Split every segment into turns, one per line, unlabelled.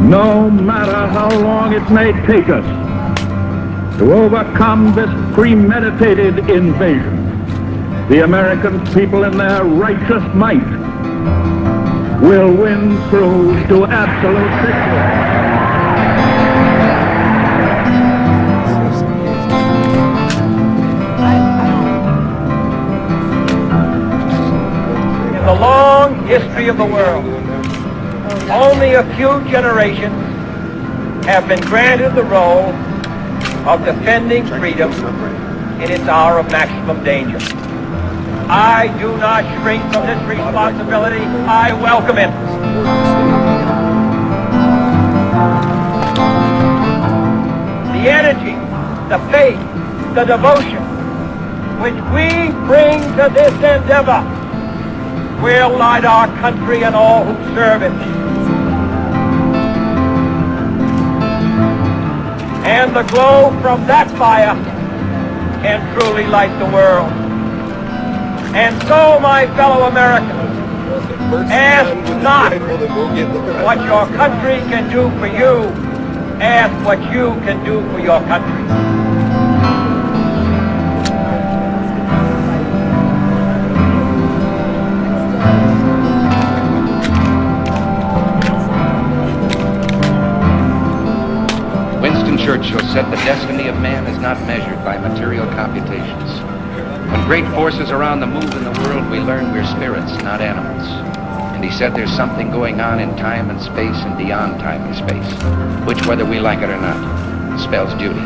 No matter how long it may take us to overcome this premeditated invasion, the American people in their righteous might will win through to absolute victory.
In the long history of the world, only a few generations have been granted the role of defending freedom in its hour of maximum danger. I do not shrink from this responsibility. I welcome it. The energy, the faith, the devotion which we bring to this endeavor will light our country and all who serve it. And the glow from that fire can truly light the world. And so, my fellow Americans, ask not what your country can do for you, ask what you can do for your country.
Winston Churchill said the destiny of man is not measured by material computations. When great forces are on the move in the world, we learn we're spirits, not animals. And he said there's something going on in time and space and beyond time and space, which, whether we like it or not, spells duty.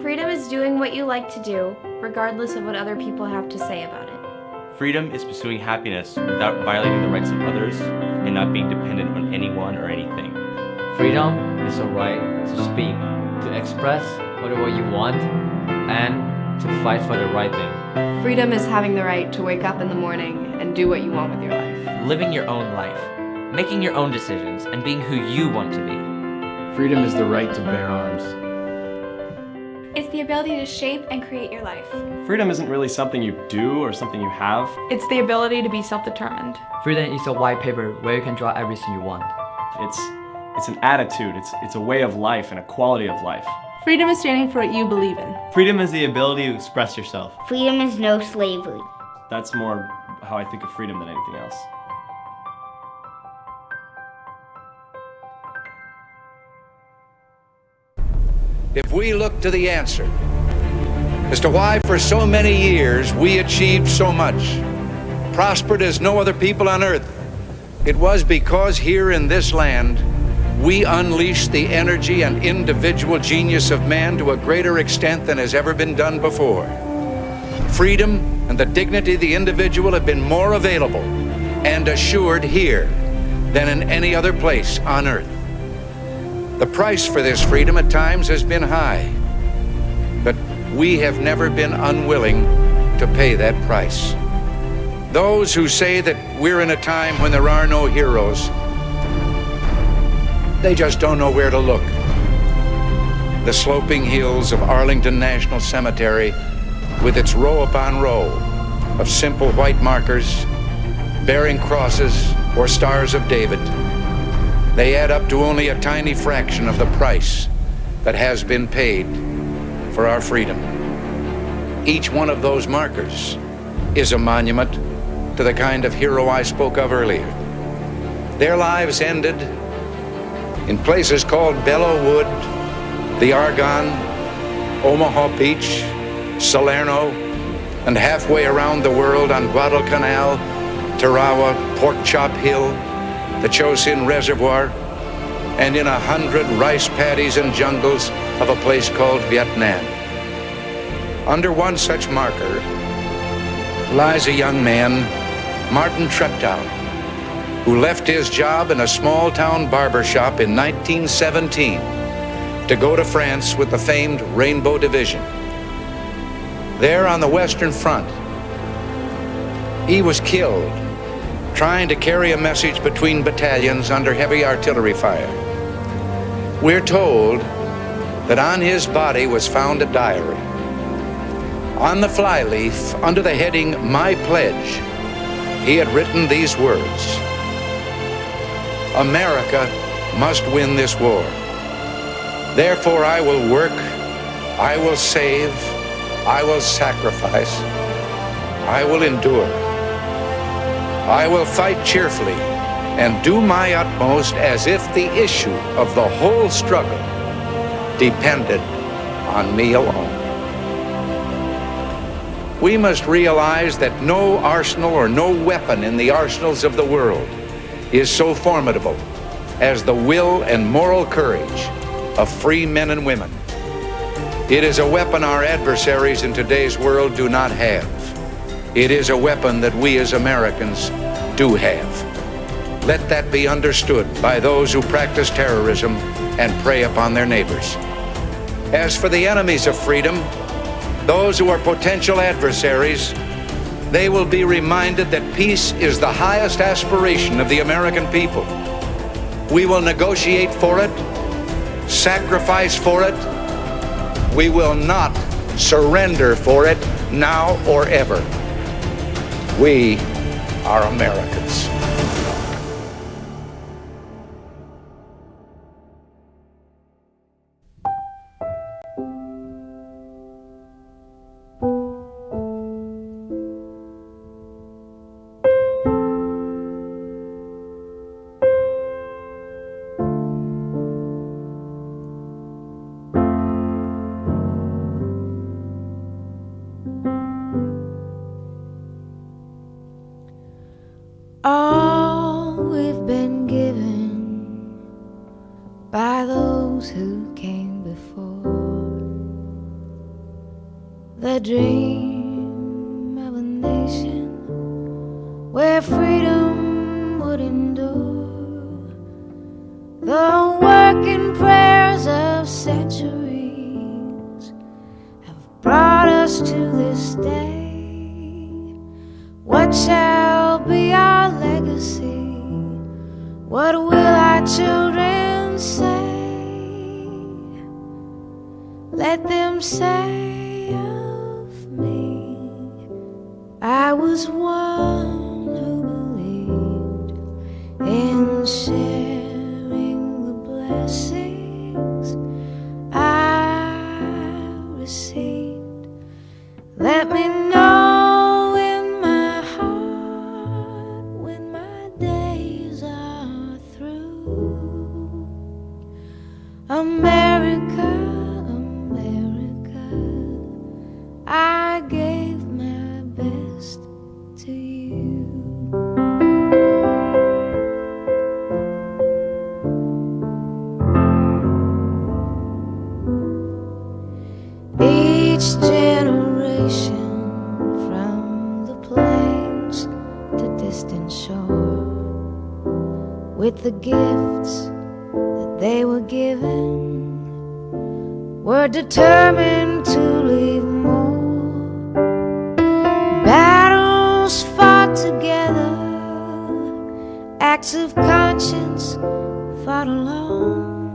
Freedom is doing what you like to do, regardless of what other people have to say about it.
Freedom is pursuing happiness without violating the rights of others and not being dependent on anyone or anything.
Freedom is the right to speak, to express whatever you want, and to fight for the right thing.
Freedom is having the right to wake up in the morning and do what you want with your life.
Living your own life, making your own decisions, and being who you want to be.
Freedom is the right to bear arms.
It's the ability to shape and create your life.
Freedom isn't really something you do or something you have.
It's the ability to be self-determined.
Freedom is a white paper where you can draw everything you want.
It's an attitude, it's a way of life and a quality of life.
Freedom is standing for what you believe in.
Freedom is the ability to express yourself.
Freedom is no slavery.
That's more how I think of freedom than anything else.
If we look to the answer as to why for so many years we achieved so much, prospered as no other people on earth, it was because here in this land we unleashed the energy and individual genius of man to a greater extent than has ever been done before. Freedom and the dignity of the individual have been more available and assured here than in any other place on earth. The price for this freedom at times has been high, but we have never been unwilling to pay that price. Those who say that we're in a time when there are no heroes, they just don't know where to look. The sloping hills of Arlington National Cemetery, with its row upon row of simple white markers bearing crosses or stars of David, they add up to only a tiny fraction of the price that has been paid for our freedom. Each one of those markers is a monument to the kind of hero I spoke of earlier. Their lives ended in places called Belleau Wood, the Argonne, Omaha Beach, Salerno, and halfway around the world on Guadalcanal, Tarawa, Pork Chop Hill, the Chosin Reservoir, and in 100 rice paddies and jungles of a place called Vietnam. Under one such marker, lies a young man, Martin Treptow, who left his job in a small-town barber shop in 1917 to go to France with the famed Rainbow Division. There on the Western Front, he was killed trying to carry a message between battalions under heavy artillery fire. We're told that on his body was found a diary. On the flyleaf, under the heading, My Pledge, he had written these words: America must win this war. Therefore I will work, I will save, I will sacrifice, I will endure. I will fight cheerfully and do my utmost as if the issue of the whole struggle depended on me alone. We must realize that no arsenal or no weapon in the arsenals of the world is so formidable as the will and moral courage of free men and women. It is a weapon our adversaries in today's world do not have. It is a weapon that we as Americans do have. Let that be understood by those who practice terrorism and prey upon their neighbors. As for the enemies of freedom, those who are potential adversaries, they will be reminded that peace is the highest aspiration of the American people. We will negotiate for it, sacrifice for it. We will not surrender for it now or ever. We are Americans.
All we've been given by those who came before, the dream of a nation where freedom would endure, the working prayers of centuries have brought us to this day. What shall be our legacy? What will our children say? Let them say of me, I was one who believed in sharing the blessings I received. Let me know America, America, I gave my best to you. Each generation, from the plains to distant shore, with the gifts they were given, were determined to leave more. Battles fought together, acts of conscience fought alone.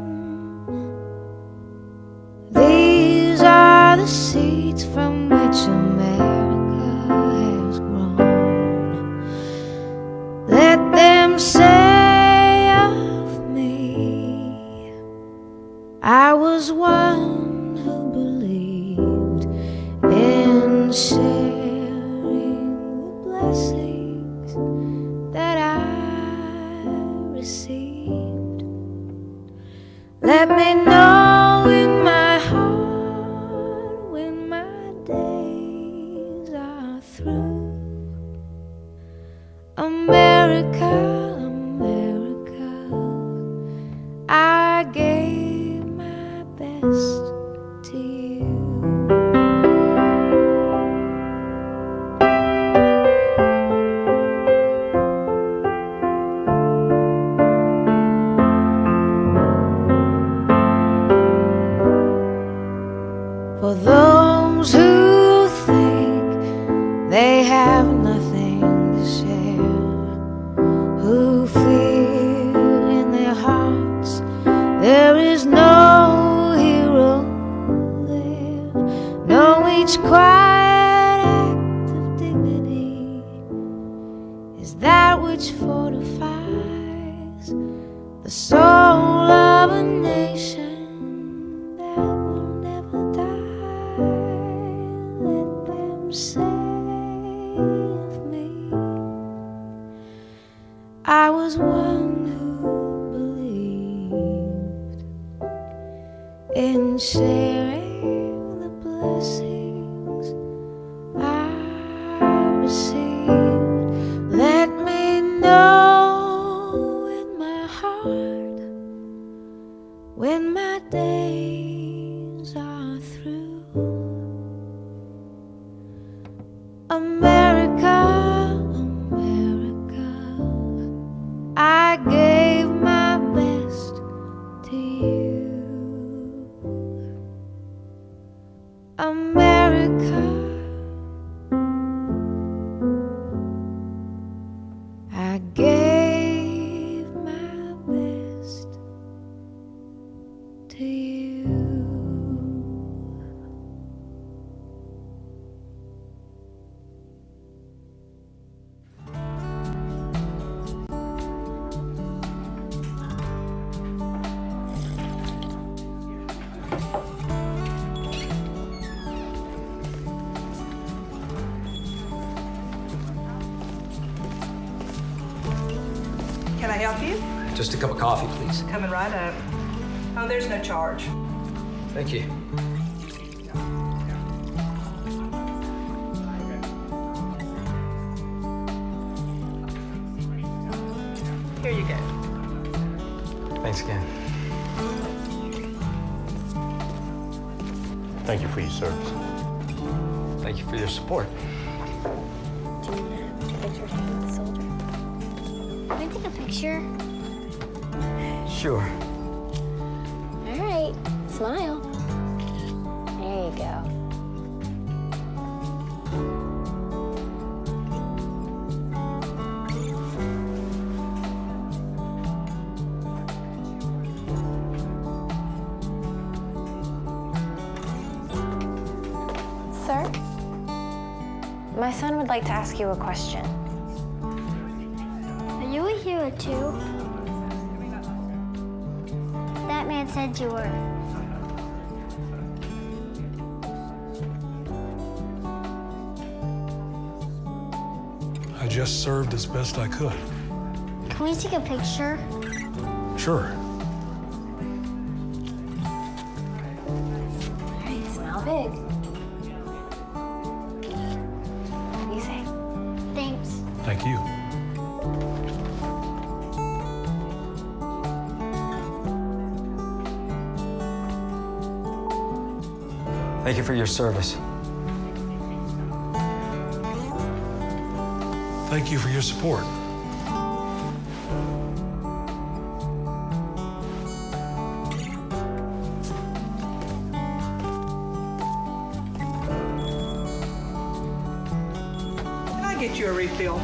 These are the seeds from which America has grown. Let them say I was one who believed in sharing the blessings that I received. Let me know in my heart when my days are through. America, America, I gave my best to you. was one who believed in sharing the blessings I received. Let me know in my heart when my days are through. America, America, I gave my best to you. America, I gave my best to you.
Can I help you?
Just a cup of coffee, please.
Coming right up. Oh, there's no charge.
Thank you.
Here you go.
Thanks again.
Thank you for your service.
Thank you for your support.
Do you have a picture taken with the soldier? Can I take a picture?
Sure.
All right, smile. There you go.
Sir, my son would like to ask you a question.
Are you a hero too? That man said you were.
I just served as best I could.
Can we take a picture?
Sure.
All right, smile big. Easy.
Thanks.
Thank you.
Thank you for your service.
Thank you for your support.
Can I get you a refill?